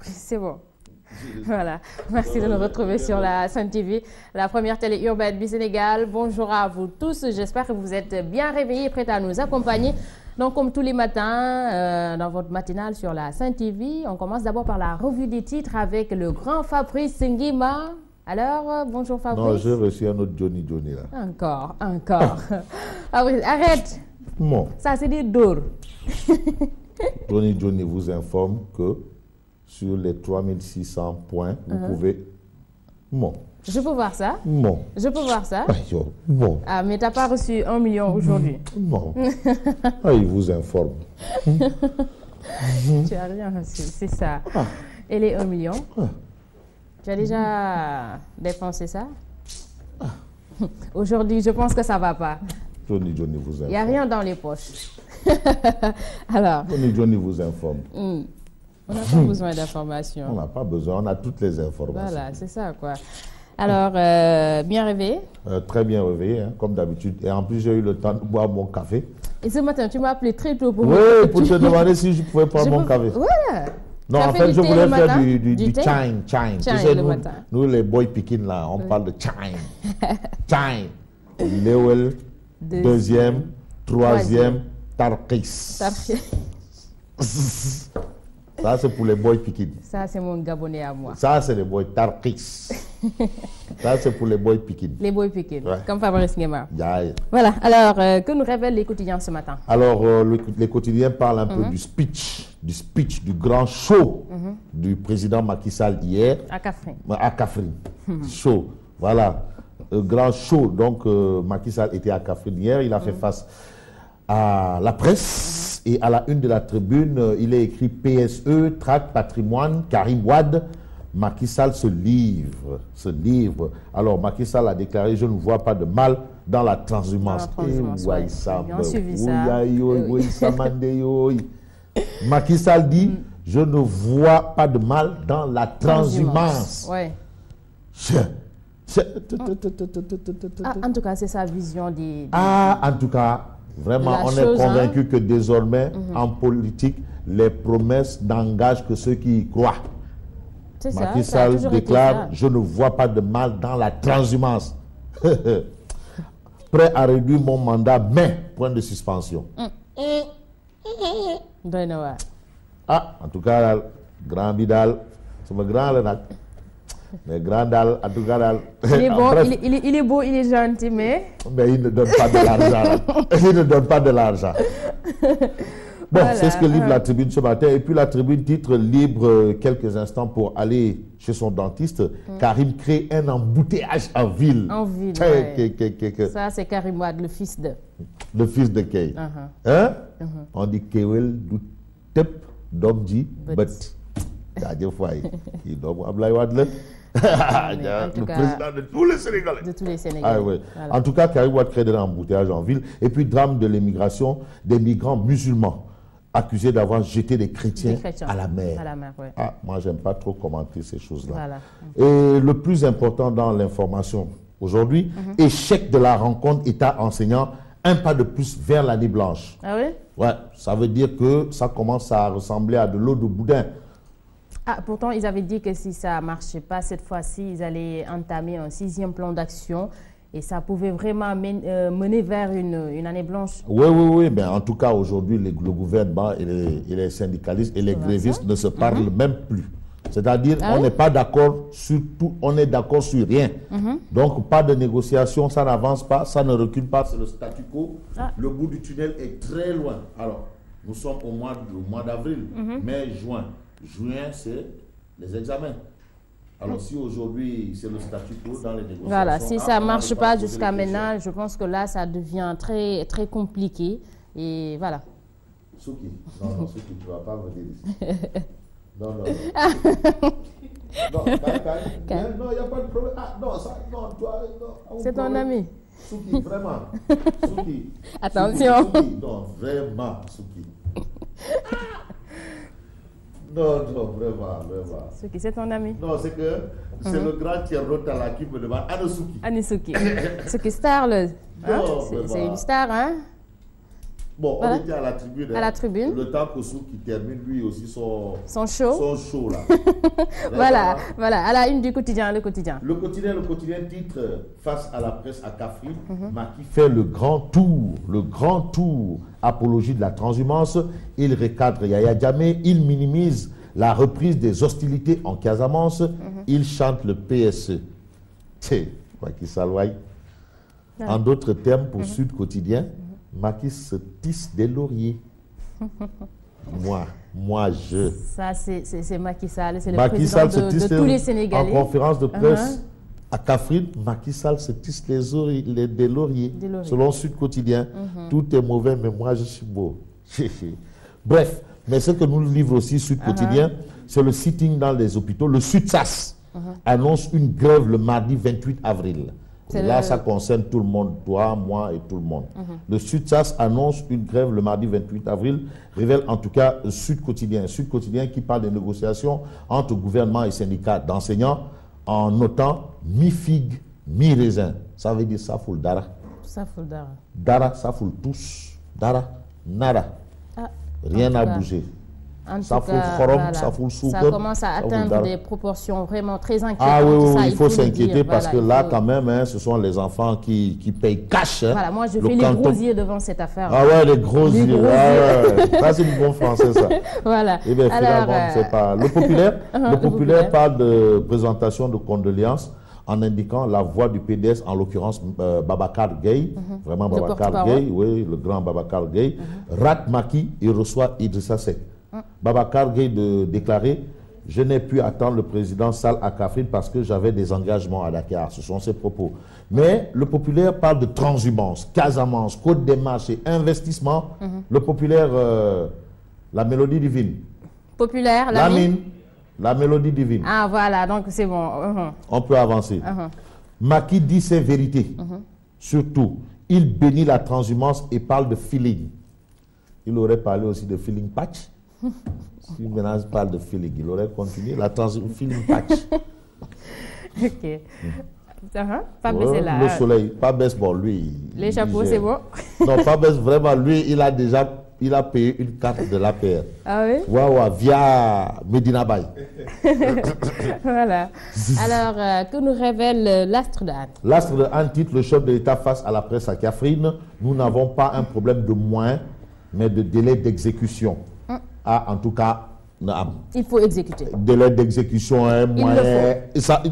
C'est bon. Voilà. Merci de nous retrouver sur la Sen TV, la première télé urbaine du Sénégal. Bonjour à vous tous. J'espère que vous êtes bien réveillés et prêts à nous accompagner. Donc, comme tous les matins, dans votre matinale sur la Sen TV, on commence d'abord par la revue des titres avec le grand Fabrice Nguema. Alors, bonjour Fabrice. Non, j'ai reçu un autre Johnny là. Encore. Fabrice, arrête. Bon. Ça, c'est des dors. Johnny vous informe que sur les 3600 points, vous pouvez... Bon. Je peux voir ça? Bon. Je peux voir ça? Bon. Ah, mais tu n'as pas reçu 1 million aujourd'hui? Bon. Il vous informe. Tu n'as rien reçu, c'est ça. Et les 1 million? Tu as déjà dépensé ça? Aujourd'hui, je pense que ça ne va pas. Johnny vous informe. Il n'y a rien dans les poches. Alors. Johnny vous informe. On n'a pas besoin d'informations. On n'a pas besoin, on a toutes les informations. Voilà, c'est ça quoi. Alors, bien réveillé? Très bien réveillé, hein, comme d'habitude. Et en plus, j'ai eu le temps de boire mon café. Et ce matin, tu m'as appelé très tôt pour... Oui, pour te demander si je pouvais prendre mon café. Voilà. Non, en fait, je voulais faire du chime. Tu sais, nous, les boys pikin, là, on parle de chime. Chime. Lewel, deuxième, troisième, Tarkis. Ça, c'est pour les boys pikin. Ça, c'est mon Gabonais à moi. Ça, c'est les boys Tarkis. Ça, c'est pour les boys pikin. Les boys pikin, ouais. Comme Fabrice Nguema. Yeah. Voilà. Alors, que nous révèlent les quotidiens ce matin? Alors, les quotidiens parlent un peu du speech, du grand show du président Macky Sall hier. À Kaffrine. À Kaffrine. Show. Voilà. Grand show. Donc, Macky Sall était à Kaffrine hier. Il a fait face à la presse et à la une de la tribune, il est écrit PSE, traque patrimoine, Karim Wade, Macky Sall se livre. Alors Macky Sall a déclaré, je ne vois pas de mal dans la transhumance. Macky Sall dit, je ne vois pas de mal dans la transhumance. Ouais. En tout cas, c'est sa vision des... en tout cas, vraiment, on est convaincu que désormais, en politique, les promesses n'engagent que ceux qui y croient. Macky Sall déclare, je ne vois pas de mal dans la transhumance. Prêt à réduire mon mandat, mais point de suspension. En tout cas, grand Bidal, c'est mon grand là. Mais grand Dal, en tout cas, il est bon, il est beau, il est gentil, mais il ne donne pas de l'argent. Il ne donne pas de l'argent. Bon, voilà, c'est ce que livre la tribune ce matin. Et puis la tribune titre libre quelques instants pour aller chez son dentiste. Karim crée un embouteillage en ville. En ville, ça c'est Karim Wade, le fils de... Le fils de Kay. On dit Kewel du tep, Domji, but. Le président de tous les Sénégalais. De tous les Sénégalais. Voilà. En tout cas, Karim Wade crée de l'embouteillage en ville. Et puis, drame de l'immigration des migrants musulmans accusés d'avoir jeté des chrétiens à la mer. Moi, j'aime pas trop commenter ces choses-là. Voilà. Et le plus important dans l'information aujourd'hui, échec de la rencontre État-enseignant, un pas de plus vers l'année blanche. Ah oui? Ouais, ça veut dire que ça commence à ressembler à de l'eau de boudin. Pourtant, ils avaient dit que si ça ne marchait pas cette fois-ci, ils allaient entamer un 6e plan d'action et ça pouvait vraiment mener vers une année blanche. Oui. Ben, en tout cas, aujourd'hui, le gouvernement et les syndicalistes et les grévistes ne se parlent même plus. C'est-à-dire, on n'est pas d'accord sur tout, on est d'accord sur rien. Donc, pas de négociation, ça n'avance pas, ça ne recule pas, c'est le statu quo. Le bout du tunnel est très loin. Alors, nous sommes au mois d'avril, mai, juin. Juin, c'est les examens. Alors, si aujourd'hui, c'est le statu quo dans les négociations... Voilà, si ça ne marche pas jusqu'à maintenant, je pense que là, ça devient très, très compliqué. Et voilà. Souki, non, Souki, tu ne vas pas venir ici. Non. Non, il n'y a pas de problème. C'est ton ami. Souki, vraiment. Souki. Attention. Souki, non, vraiment, Souki. Non, vraiment. C'est ton ami. Non, c'est que c'est le grand Thierry Tala qui me demande Anisuki. Souki star, c'est une star, hein? Bon, voilà. On était à la tribune. À la tribune. Le temps que Sou qui termine, lui aussi, son show. Son show, là. Voilà, voilà. À la une du quotidien, le quotidien. Le quotidien titre face à la presse à Kaffrine, Macky fait le grand tour, apologie de la transhumance. Il recadre Yaya Jammeh, il minimise la reprise des hostilités en Casamance, il chante le PSE. C'est Macky Sall. En d'autres termes, pour Sud Quotidien, Macky se tisse des lauriers. Moi, je... Ça, c'est Macky Sall, c'est le Macky président Sall de tous les Sénégalais. En conférence de presse à Kaffrine, Macky Sall se tisse des lauriers. Selon Sud Quotidien, tout est mauvais, mais moi, je suis beau. Bref, mais ce que nous livre aussi Sud Quotidien, c'est le sitting dans les hôpitaux. Le SUTSAS annonce une grève le mardi 28 avril. Là, ça concerne tout le monde, toi, moi et tout le monde. Le SUTSAS annonce une grève le mardi 28 avril, révèle en tout cas Sud Quotidien. Sud Quotidien qui parle des négociations entre gouvernement et syndicats d'enseignants en notant mi-figue, mi-raisin. Ça veut dire ça fout le dara. Ça fout le dara. Dara, ça fout tous. Dara, nada. Rien n'a bougé. Ça fout le khorom, ça fout le soukar. Ça commence à atteindre des proportions vraiment très inquiétantes. Ah oui, il faut s'inquiéter parce que là, quand même, ce sont les enfants qui payent cash. Voilà, moi, je fais les gros yeux devant cette affaire. Ah ouais, les gros yeux. Ça, c'est du bon français, ça. Voilà. Eh bien, finalement, c'est pas... Le populaire parle de présentation de condoléances en indiquant la voix du PDS, en l'occurrence Babacar Gueye, vraiment Babacar Gueye, oui, le grand Babacar Gueye, rate Macky et reçoit Idrissa Seck. Babacar Gueye de déclarer « Je n'ai pu attendre le président Sall à Kaffrine parce que j'avais des engagements à Dakar ». Ce sont ses propos. Mais le populaire parle de transhumance, Casamance, Côte des Marchés, investissement. Le populaire, la mélodie divine. Populaire, la mine. La mélodie divine. Ah voilà, donc c'est bon. On peut avancer. Macky dit ses vérités. Surtout, il bénit la transhumance et parle de feeling. Il aurait parlé aussi de feeling patch. Si maintenant il parle de feeling, il aurait continué la feeling patch. Ok. Pas baisser là. Le soleil, pas baisse, bon, lui. Les chapeaux, c'est bon. Non, pas baisse, vraiment, lui, il a payé une carte de l'APR. Ah oui? Ouais, via Medina Bay. Voilà. Alors, que nous révèle l'Astre de Anne? L'Astre de Anne titre le chef de l'État face à la presse à Kaffrine. Nous n'avons pas un problème de moyens, mais de délai d'exécution. En tout cas, il faut exécuter. Délai d'exécution, moyen. Ça,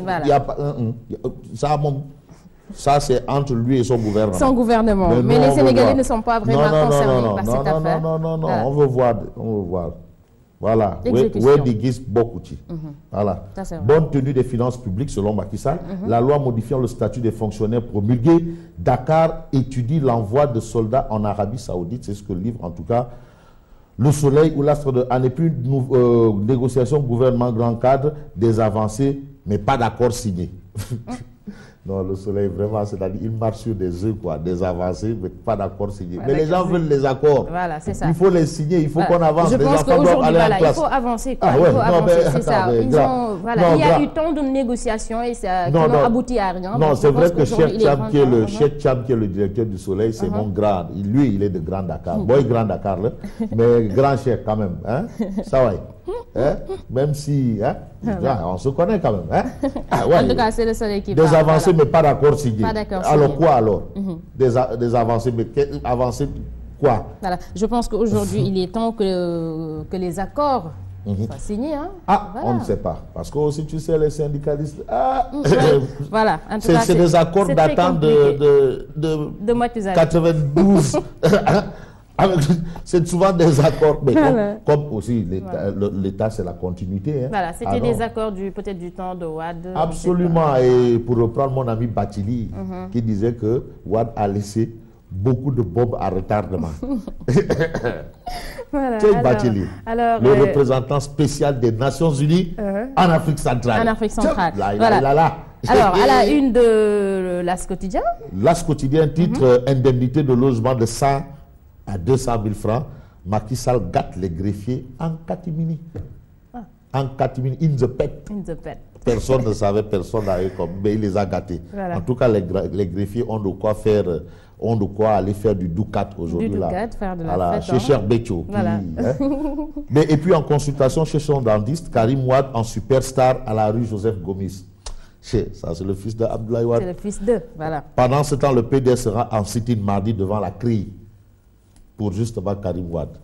voilà. Y a pas, ça c'est entre lui et son gouvernement. Son gouvernement. Mais les Sénégalais ne sont pas vraiment concernés par cette affaire. Non, voilà. On veut voir. Voilà. Voilà. Bonne tenue des finances publiques selon Macky Sall. La loi modifiant le statut des fonctionnaires promulguée. Dakar étudie l'envoi de soldats en Arabie Saoudite. C'est ce que livre en tout cas Le Soleil ou l'Astre de Anne. Et puis négociation gouvernement grand cadre, des avancées, mais pas d'accord signé. Non, Le Soleil, vraiment, c'est-à-dire, il marche sur des œufs, quoi, des avancées, mais pas d'accord signé. Mais les gens veulent les accords. Voilà, c'est ça. Il faut les signer, il faut qu'on avance. Je pense qu'aujourd'hui, il faut avancer, quoi. Il faut avancer, c'est ça. Il y a eu tant de négociations et ça n'a abouti à rien. Non, c'est vrai que Cheikh Cham, qui est le directeur du Soleil, c'est mon grand. Lui, il est de Grand Dakar. Boy, Grand Dakar, là, mais grand Cheikh quand même. Hein? Ça va. Hein? Même si on se connaît quand même. Hein? En tout cas, c'est Le Soleil qui parle. Des avancées, mais pas d'accord signé. Alors quoi alors? Des avancées, mais avancées quoi? Voilà. Je pense qu'aujourd'hui, il est temps que les accords soient signés. Hein? On ne sait pas. Parce que aussi, tu sais, les syndicalistes... Voilà. C'est des accords datant de 92. C'est souvent des accords, mais comme aussi l'État, c'est la continuité. Hein. Voilà, c'était des accords peut-être du temps de Wade. Absolument, et pour reprendre mon ami Bathily, qui disait que Wade a laissé beaucoup de bombes à retardement. Voilà, le représentant spécial des Nations Unies en Afrique centrale. En Afrique centrale. Là. Alors, à la une de l'As Quotidien. L'As Quotidien titre indemnité de logement de 100 à 200 000 francs. Macky Sall gâte les greffiers en catimini. En catimini, in the pet. Personne ne savait, personne n'avait comme, mais il les a gâtés. Voilà. En tout cas, les greffiers ont de quoi faire, ont de quoi aller faire du doukat aujourd'hui. Du doukat, faire de la fête. Chez Cher Bécho. Voilà. Mais, et puis en consultation chez son dentiste, Karim Wade en superstar à la rue Joseph Gomis. Ça, c'est le fils d'Abdoulaye Wade. C'est le fils d'eux, voilà. Pendant ce temps, le PDS sera en sit-in mardi devant la CRI pour justement Karim Wade.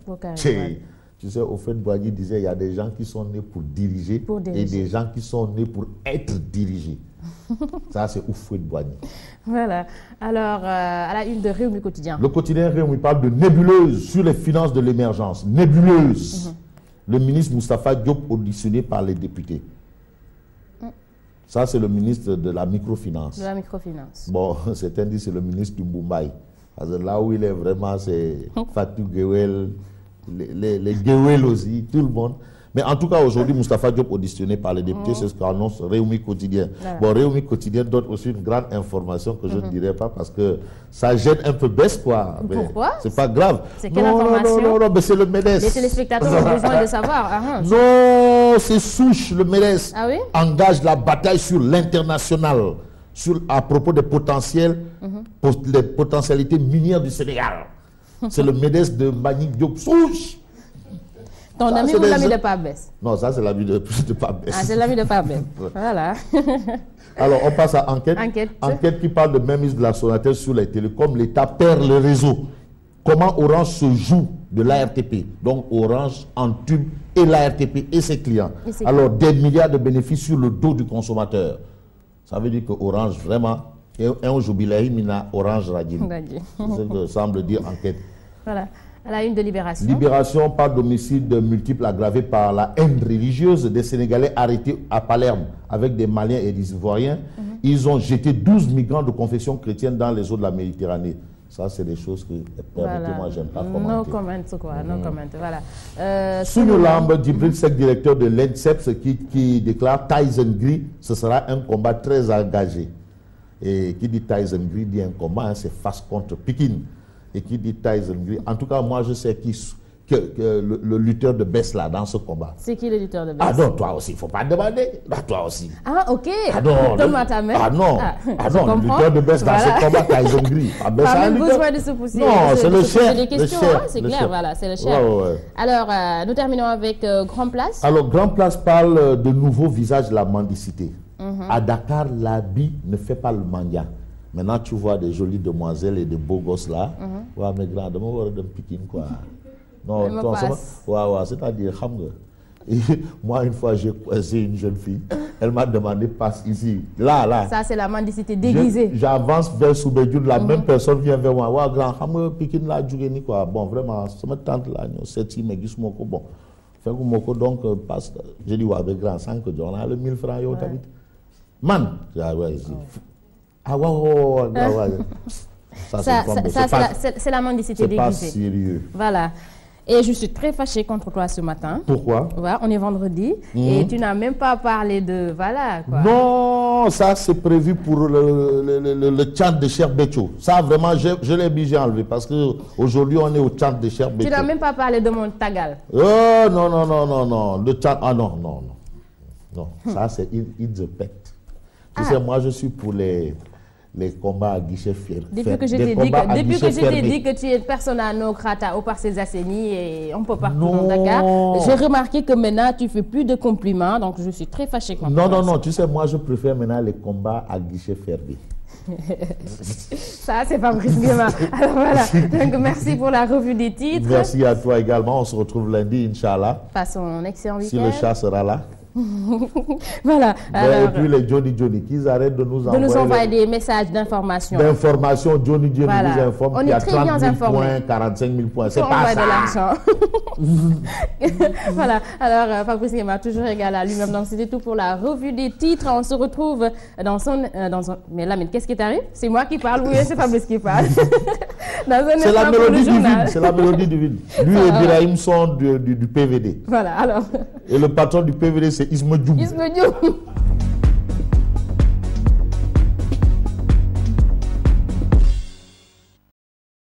Tu sais, Houphouët-Boigny disait il y a des gens qui sont nés pour diriger et des gens qui sont nés pour être dirigés. Ça, c'est Houphouët-Boigny. Voilà. Alors, à la une de Rewmi Quotidien. Le quotidien Rewmi parle de nébuleuse sur les finances de l'émergence. Nébuleuse. Le ministre Moustapha Diop auditionné par les députés. Ça, c'est le ministre de la microfinance. De la microfinance. Bon, certains disent que c'est le ministre du Mumbai. Parce que là où il est vraiment, c'est Fatou Guewel, les Guewel aussi, tout le monde. Mais en tout cas, aujourd'hui, Moustapha Diop auditionné par les députés, c'est ce qu'annonce Rewmi Quotidien. Voilà. Bon, Rewmi Quotidien donne aussi une grande information que je ne dirai pas parce que ça gêne un peu baisse, quoi. Pourquoi? C'est pas grave. C'est quelle information? Non, mais c'est le MEDES. Les téléspectateurs ont besoin de savoir. Non, c'est Souche, le MEDES. Ah oui? Engage la bataille sur l'international, à propos des potentiels, les potentialités minières du Sénégal. C'est le MEDES de Mbagnick Diop. Souche. Ton ami ou l'ami de Pabès? Non, ça c'est l'ami de Pabès. Ah, c'est l'ami de Pabès. Voilà. Alors, on passe à enquête. Enquête qui parle de mainmise de la Sonatel sur les télécoms. L'État perd le réseau. Comment Orange se joue de l'ARTP? Donc, Orange entube et l'ARTP et ses clients. Alors, des milliards de bénéfices sur le dos du consommateur. Ça veut dire que Orange, vraiment, est un jubilé, mina Orange Radim. C'est ce que semble dire enquête. Voilà. À la une de Libération. Libération par d'homicides multiples aggravés par la haine religieuse des Sénégalais arrêtés à Palerme avec des Maliens et des Ivoiriens. Ils ont jeté 12 migrants de confession chrétienne dans les eaux de la Méditerranée. Ça, c'est des choses que, permettez-moi, j'aime pas commenter. No comment, quoi. No comment, voilà. Sounou Djibril Seck, directeur de l'ENSEPS, qui déclare Tyson Gris, ce sera un combat très engagé. Et qui dit Tyson Gris dit un combat, hein, c'est face contre Pékin. Et qui dit Tyson Gris. En tout cas, moi, je sais que le lutteur de Bess là, dans ce combat. C'est qui le lutteur de Bess? Ah non, toi aussi, il ne faut pas demander. Ah, toi aussi. Ah, ok. Ah non, donne-moi ta main. Ah non, le lutteur de Bess dans ce combat, Tyson Gris. Ah, ben, pas même besoin de se pousser. Non, c'est le chef. C'est clair, voilà, c'est le chef. Alors, nous terminons avec Grand Place. Alors, Grand Place parle de nouveau visage de la mendicité. À Dakar, l'habit ne fait pas le mendiant. Maintenant, tu vois des jolies demoiselles et des beaux gosses là. Ouais, mes grands, de moi, de Pékin, quoi. Non, c'est-à-dire, moi, une fois, j'ai coincé une jeune fille. Elle m'a demandé, passe ici. Là. Ça, c'est la mendicité déguisée. J'avance vers Soubédioune, la même personne vient vers moi. Ouais, grand, Pékin là, quoi. Bon, vraiment, ça me tente là. C'est si, mais dis-moi, bon. Fais que donc, passe. J'ai dit, ouais, avec grand, sans que on a le 1000 francs, yo, t'habites. Man, ah ouais. C'est la mendicité déguisée. C'est pas sérieux. Voilà. Et je suis très fâchée contre toi ce matin. Pourquoi? Voilà, on est vendredi et tu n'as même pas parlé de... Voilà, quoi. Non, ça c'est prévu pour le chant de Cher Bécho. Ça vraiment, je l'ai mis, j'ai enlevé parce qu'aujourd'hui on est au chant de Cher Bécho. Tu n'as même pas parlé de mon tagal. Oh non. Le chant, non. Ça c'est It's the Pet. Tu sais, moi je suis pour les combats à guichet fermé. Depuis que je t'ai dit que tu es persona non grata au Parcelles Assainies et on peut partout dans Dakar, j'ai remarqué que maintenant tu fais plus de compliments, donc je suis très fâchée contre toi. Non, tu sais, moi je préfère maintenant les combats à guichet fermé. Ça, c'est Fabrice Nguema. Alors voilà, donc merci pour la revue des titres. Merci à toi également, on se retrouve lundi, Inch'Allah. Passons un excellent week-end. Si le chat sera là. Voilà. Alors, et puis les Johnny, qu'ils arrêtent de nous envoyer des messages d'information. Johnny voilà. nous informe. On est très bien informés. 45 000 points, c'est pas ça. De l'argent. Voilà. Alors, Fabrice Nguema, toujours égal à lui-même. Donc, c'était tout pour la revue des titres. On se retrouve dans son... Mais là, mais qu'est-ce qui t'arrive? C'est moi qui parle ou c'est Fabrice qui parle? C'est la mélodie divine. C'est la mélodie divine. Lui et Birahim sont du PVD. Voilà, alors... Et le patron du PVD, c'est Isme Dioum.